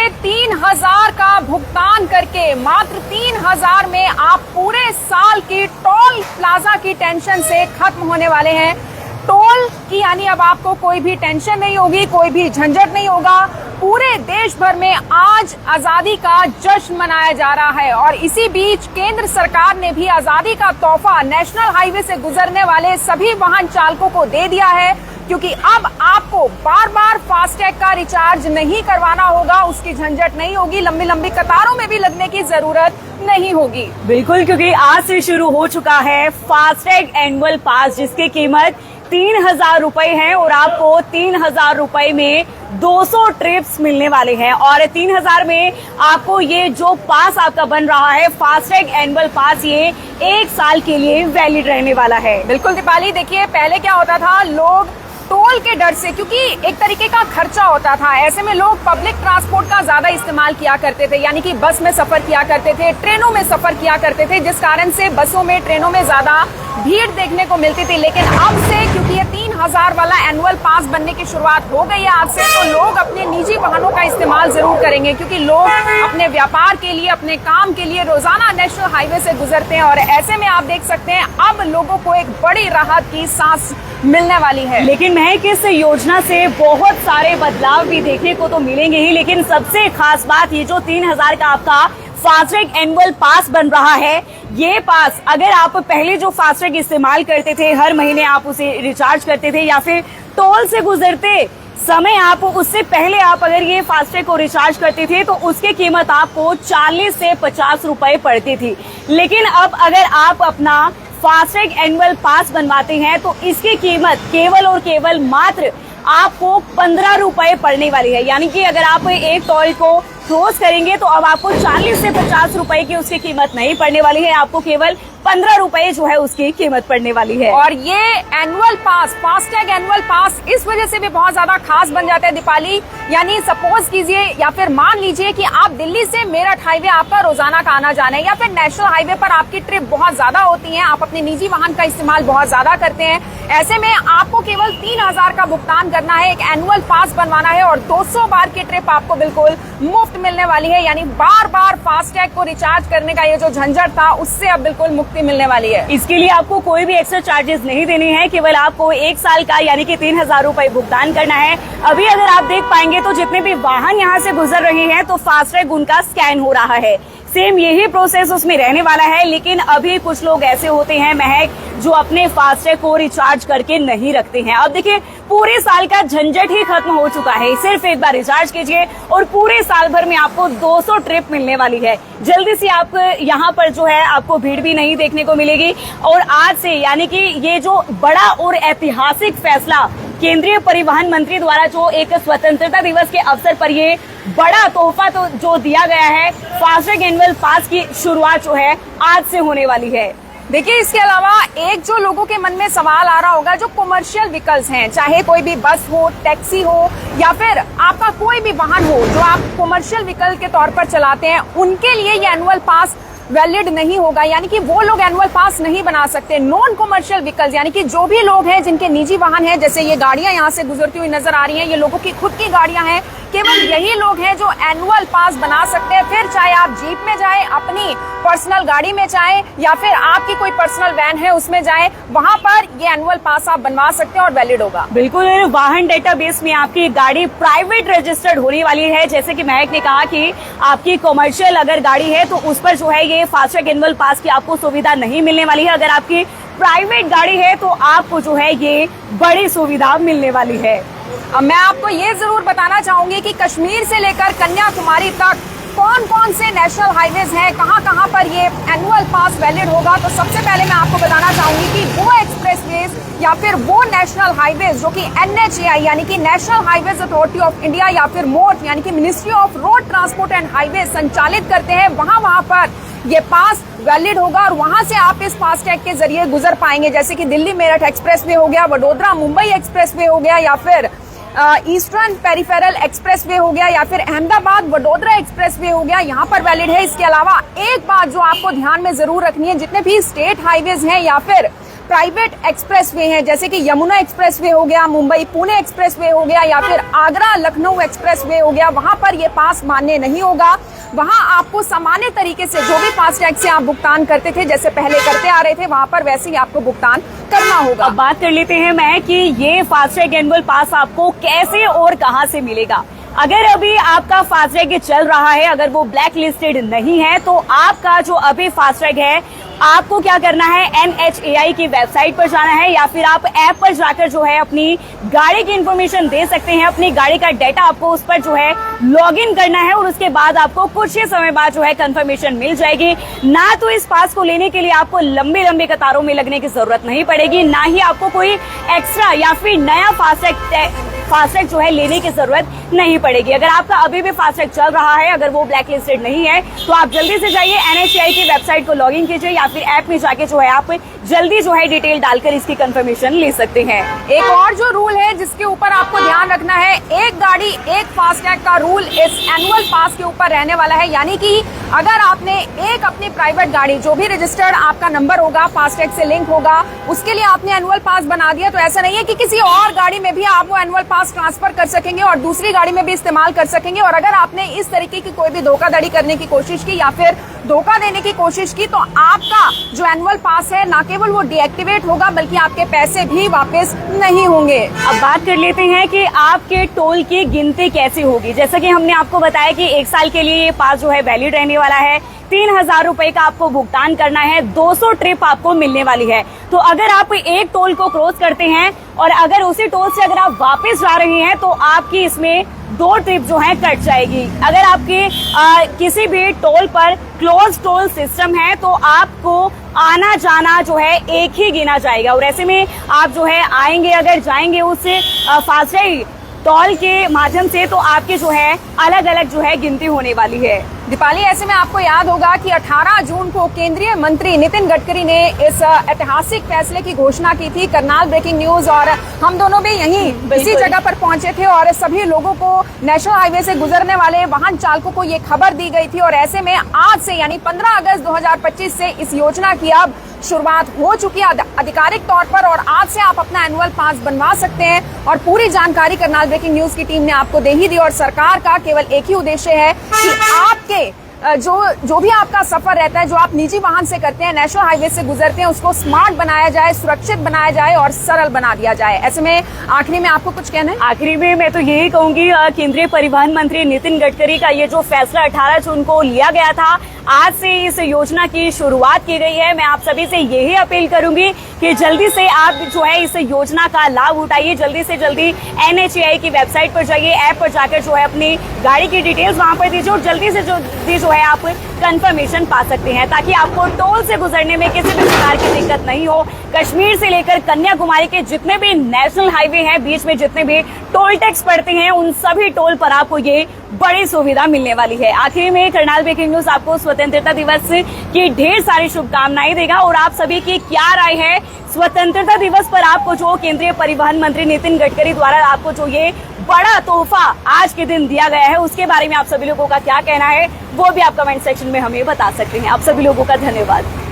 देखिए 3000 का भुगतान करके मात्र 3000 में आप पूरे साल की टोल प्लाजा की टेंशन से खत्म होने वाले हैं। टोल की यानी अब आपको कोई भी टेंशन नहीं होगी, कोई भी झंझट नहीं होगा। पूरे देश भर में आज आजादी का जश्न मनाया जा रहा है और इसी बीच केंद्र सरकार ने भी आजादी का तोहफा नेशनल हाईवे से गुजरने वाले सभी वाहन चालकों को दे दिया है, क्योंकि अब आपको बार बार फास्टैग का रिचार्ज नहीं करवाना होगा, उसकी झंझट नहीं होगी, लंबी लंबी कतारों में भी लगने की जरूरत नहीं होगी। बिल्कुल, क्योंकि आज से शुरू हो चुका है फास्टैग एनुअल पास, जिसकी कीमत 3000 रुपए है और आपको 3000 रुपए में 200 ट्रिप्स मिलने वाले हैं। और 3000 में आपको ये जो पास आपका बन रहा है फास्टैग एनुअल पास, ये 1 साल के लिए वैलिड रहने वाला है। बिल्कुल दीपाली, देखिए पहले क्या होता था, लोग टोल के डर से, क्योंकि एक तरीके का खर्चा होता था, ऐसे में लोग पब्लिक ट्रांसपोर्ट का ज्यादा इस्तेमाल किया करते थे, यानी कि बस में सफर किया करते थे, ट्रेनों में सफर किया करते थे, जिस कारण से बसों में ट्रेनों में ज्यादा भीड़ देखने को मिलती थी। लेकिन अब से क्योंकि ये 3000 वाला एनुअल पास बनने की शुरुआत हो गई है आज से, तो लोग अपने निजी वाहनों का इस्तेमाल जरूर करेंगे, क्योंकि लोग अपने व्यापार के लिए, अपने काम के लिए रोजाना नेशनल हाईवे से गुजरते हैं। और ऐसे में आप देख सकते हैं अब लोगों को एक बड़ी राहत की सांस मिलने वाली है। लेकिन महक, इस योजना से बहुत सारे बदलाव भी देखने को तो मिलेंगे ही, लेकिन सबसे खास बात ये जो 3000 का आपका फास्टैग एनुअल पास बन रहा है, ये पास अगर आप पहले जो फास्टैग इस्तेमाल करते थे, हर महीने आप उसे रिचार्ज करते थे या फिर टोल से गुजरते समय आप उससे पहले आप अगर ये फास्टैग को रिचार्ज करते थे तो उसकी कीमत आपको 40 से 50 रुपए पड़ती थी। लेकिन अब अगर आप अपना फास्टैग एनुअल पास बनवाते हैं तो इसकी कीमत केवल और केवल मात्र आपको 15 रुपए पड़ने वाली है। यानी कि अगर आप एक टोल को क्रॉस करेंगे तो अब आपको 40 से 50 रुपए की उसकी कीमत नहीं पड़ने वाली है, आपको केवल 15 रुपए जो है उसकी कीमत पड़ने वाली है। और ये एनुअल पास, फास्टैग एनुअल पास इस वजह से भी बहुत ज्यादा खास बन जाता है दीपाली, यानी सपोज कीजिए या फिर मान लीजिए कि आप दिल्ली से मेरठ हाईवे आपका रोजाना का आना जाना है, या फिर नेशनल हाईवे पर आपकी ट्रिप बहुत ज्यादा होती है, आप अपने निजी वाहन का इस्तेमाल बहुत ज्यादा करते हैं। ऐसे में आपको केवल 3000 का भुगतान करना है, एक एनुअल पास बनवाना है और 200 बार की ट्रिप आपको बिल्कुल मुफ्त मिलने वाली है। यानी बार बार फास्टैग को रिचार्ज करने का ये जो झंझट था उससे अब बिल्कुल मुक्ति मिलने वाली है। इसके लिए आपको कोई भी एक्स्ट्रा चार्जेस नहीं देने हैं, केवल आपको 1 साल का यानी कि 3000 रुपए भुगतान करना है। अभी अगर आप देख पाएंगे तो जितने भी वाहन यहाँ से गुजर रहे हैं तो फास्टैग उनका स्कैन हो रहा है, सेम यही प्रोसेस उसमें रहने वाला है। लेकिन अभी कुछ लोग ऐसे होते हैं महक जो अपने फास्टैग को रिचार्ज करके नहीं रखते हैं। अब देखिए पूरे साल का झंझट ही खत्म हो चुका है, सिर्फ एक बार रिचार्ज कीजिए और पूरे साल भर में आपको 200 ट्रिप मिलने वाली है। जल्दी से आप यहाँ पर जो है आपको भीड़ भी नहीं देखने को मिलेगी। और आज से यानी कि ये जो बड़ा और ऐतिहासिक फैसला केंद्रीय परिवहन मंत्री द्वारा जो एक स्वतंत्रता दिवस के अवसर पर ये बड़ा तोहफा तो जो दिया गया है, फास्टैग एनुअल पास की शुरुआत जो है आज से होने वाली है। देखिए इसके अलावा एक जो लोगों के मन में सवाल आ रहा होगा, जो कमर्शियल व्हीकल्स हैं, चाहे कोई भी बस हो, टैक्सी हो या फिर आपका कोई भी वाहन हो जो आप कमर्शियल व्हीकल के तौर पर चलाते हैं, उनके लिए ये एनुअल पास वैलिड नहीं होगा, यानी कि वो लोग एनुअल पास नहीं बना सकते। नॉन कमर्शियल व्हीकल्स यानी कि जो भी लोग हैं जिनके निजी वाहन हैं, जैसे ये गाड़ियां यहाँ से गुजरती हुई नजर आ रही हैं, ये लोगों की खुद की गाड़ियां हैं, केवल यही लोग हैं जो एनुअल पास बना सकते हैं। फिर चाहे आप जीप में जाए, अपनी पर्सनल गाड़ी में जाए या फिर आपकी कोई पर्सनल वैन है उसमें जाए, वहां पर ये एनुअल पास आप बनवा सकते हैं और वैलिड होगा। बिल्कुल, वाहन डेटाबेस में आपकी गाड़ी प्राइवेट रजिस्टर्ड होने वाली है। जैसे कि महक ने कहा कि आपकी कमर्शियल अगर गाड़ी है तो उस पर जो है ये फास्टैग एनुअल पास की आपको सुविधा नहीं मिलने वाली है। अगर आपकी प्राइवेट गाड़ी है तो आपको जो है ये बड़ी सुविधा मिलने वाली है। अब मैं आपको ये जरूर बताना चाहूंगी कि कश्मीर से लेकर कन्याकुमारी तक कौन कौन से नेशनल हाईवेज हैं, कहां कहां पर ये एनुअल पास वैलिड होगा। तो सबसे पहले मैं आपको बताना चाहूंगी कि वो एक्सप्रेसवेज या फिर वो नेशनल हाईवेज जो कि NHAI यानी कि national highways authority of India या फिर MORT यानी कि ministry of road transport and highway संचालित करते हैं, वहां पर ये पास वैलिड होगा और वहां से आप इस फास्टैग के जरिए गुजर पाएंगे। जैसे कि दिल्ली मेरठ एक्सप्रेसवे हो गया, वडोदरा मुंबई एक्सप्रेसवे हो गया, या फिर ईस्टर्न पेरिफेरल एक्सप्रेसवे हो गया, या फिर अहमदाबाद वडोदरा एक्सप्रेसवे हो गया, यहाँ पर वैलिड है। इसके अलावा एक बात जो आपको ध्यान में जरूर रखनी है, जितने भी स्टेट हाईवेज हैं या फिर प्राइवेट एक्सप्रेसवे हैं, जैसे कि यमुना एक्सप्रेसवे हो गया, मुंबई पुणे एक्सप्रेसवे हो गया, या फिर आगरा लखनऊ एक्सप्रेसवे हो गया, वहां पर ये पास मान्य नहीं होगा। वहां आपको सामान्य तरीके से जो भी फास्टैग से आप भुगतान करते थे, जैसे पहले करते आ रहे थे, वहां पर वैसे ही आपको भुगतान करना होगा। अब बात कर लेते हैं मैं कि ये फास्टैग एनुअल पास आपको कैसे और कहां से मिलेगा। अगर अभी आपका फास्टैग चल रहा है, अगर वो ब्लैक लिस्टेड नहीं है, तो आपका जो अभी फास्टैग है, आपको क्या करना है, NHAI की वेबसाइट पर जाना है, या फिर आप ऐप पर जाकर जो है अपनी गाड़ी की इंफॉर्मेशन दे सकते हैं। अपनी गाड़ी का डाटा आपको उस पर जो है लॉगिन करना है, और उसके बाद आपको कुछ ही समय बाद जो है कंफर्मेशन मिल जाएगी। ना तो इस पास को लेने के लिए आपको लंबी लंबी कतारों में लगने की जरूरत नहीं पड़ेगी, ना ही आपको कोई एक्स्ट्रा या फिर नया फास्टैग जो है लेने की जरूरत नहीं पड़ेगी। अगर आपका अभी भी फास्टैग चल रहा है, अगर वो ब्लैक लिस्टेड नहीं है, तो आप जल्दी से जाइए NHAI की वेबसाइट को लॉगिन कीजिए, या फिर ऐप में जाके जो है आप जल्दी जो है डिटेल डालकर इसकी कंफर्मेशन ले सकते हैं। एक और जो रूल है जिसके ऊपर आपको ध्यान रखना है, एक गाड़ी एक फास्टैग का रूल इस एनुअल पास के ऊपर रहने वाला है। यानी कि अगर आपने एक अपनी प्राइवेट गाड़ी, जो भी रजिस्टर्ड आपका नंबर होगा, फास्टैग से लिंक होगा, उसके लिए आपने एनुअल पास बना दिया, तो ऐसा नहीं है कि किसी और गाड़ी में भी आप वो एनुअल पास ट्रांसफर कर सकेंगे और दूसरी गाड़ी में भी इस्तेमाल कर सकेंगे। और अगर आपने इस तरीके की कोई भी धोखाधड़ी करने की कोशिश की या फिर धोखा देने की कोशिश की, तो आपका जो एनुअल पास है, ना केवल वो डीएक्टिवेट होगा, बल्कि आपके पैसे भी वापस नहीं होंगे। अब बात कर लेते हैं कि आपके टोल की गिनती कैसे होगी। जैसा कि हमने आपको बताया कि 1 साल के लिए ये पास जो है वैलिड रहने वाला है। 3000 रुपए का आपको भुगतान करना है, 200 ट्रिप आपको मिलने वाली है। तो अगर आप एक टोल को क्रॉस करते हैं और अगर उसी टोल से अगर आप वापस जा रहे हैं, तो आपकी इसमें 2 ट्रिप जो है कट जाएगी। अगर आपके किसी भी टोल पर क्लोज टोल सिस्टम है, तो आपको आना जाना जो है एक ही गिना जाएगा, और ऐसे में आप जो है आएंगे, अगर जाएंगे उससे फास्टैग टोल के माध्यम से, तो आपके जो है अलग अलग जो है गिनती होने वाली है। दीपाली, ऐसे में आपको याद होगा कि 18 जून को केंद्रीय मंत्री नितिन गडकरी ने इस ऐतिहासिक फैसले की घोषणा की थी। करनाल ब्रेकिंग न्यूज और हम दोनों भी यहीं इसी जगह पर पहुंचे थे, और सभी लोगों को नेशनल हाईवे से गुजरने वाले वाहन चालकों को ये खबर दी गई थी। और ऐसे में आज से यानी 15 अगस्त 2025 से इस योजना की अब शुरुआत हो चुकी है आधिकारिक तौर पर, और आज से आप अपना एनुअल पास बनवा सकते हैं। और पूरी जानकारी करनाल ब्रेकिंग न्यूज की टीम ने आपको दे ही दी, और सरकार का केवल एक ही उद्देश्य है कि आपके जो भी आपका सफर रहता है, जो आप निजी वाहन से करते हैं, नेशनल हाईवे से गुजरते हैं, उसको स्मार्ट बनाया जाए, सुरक्षित बनाया जाए और सरल बना दिया जाए। ऐसे में आखिरी में आपको कुछ कहना है? आखिरी में मैं तो यही कहूंगी, केंद्रीय परिवहन मंत्री नितिन गडकरी का ये जो फैसला 18 जून को लिया गया था, आज से इस योजना की शुरुआत की गई है। मैं आप सभी से यही अपील करूंगी कि जल्दी से आप जो है इस योजना का लाभ उठाइए। जल्दी से जल्दी NHAI की वेबसाइट पर जाइए, ऐप पर जाकर जो है अपनी गाड़ी की डिटेल्स वहां पर दीजिए, और जल्दी से जल्दी जो है आप कंफर्मेशन पा सकते हैं, ताकि आपको टोल से गुजरने में किसी भी प्रकार की दिक्कत नहीं हो। कश्मीर से लेकर कन्याकुमारी के जितने भी नेशनल हाईवे हैं, बीच में जितने भी टोल टैक्स पड़ते हैं, उन सभी टोल पर आपको ये बड़ी सुविधा मिलने वाली है। आखिर में करनाल ब्रेकिंग न्यूज आपको स्वतंत्रता दिवस की ढेर सारी शुभकामनाएं देगा। और आप सभी की क्या राय है स्वतंत्रता दिवस पर, आपको जो केंद्रीय परिवहन मंत्री नितिन गडकरी द्वारा आपको जो ये बड़ा तोहफा आज के दिन दिया गया है, उसके बारे में आप सभी लोगों का क्या कहना है, वो भी आप कमेंट सेक्शन में हमें बता सकते हैं। आप सभी लोगों का धन्यवाद।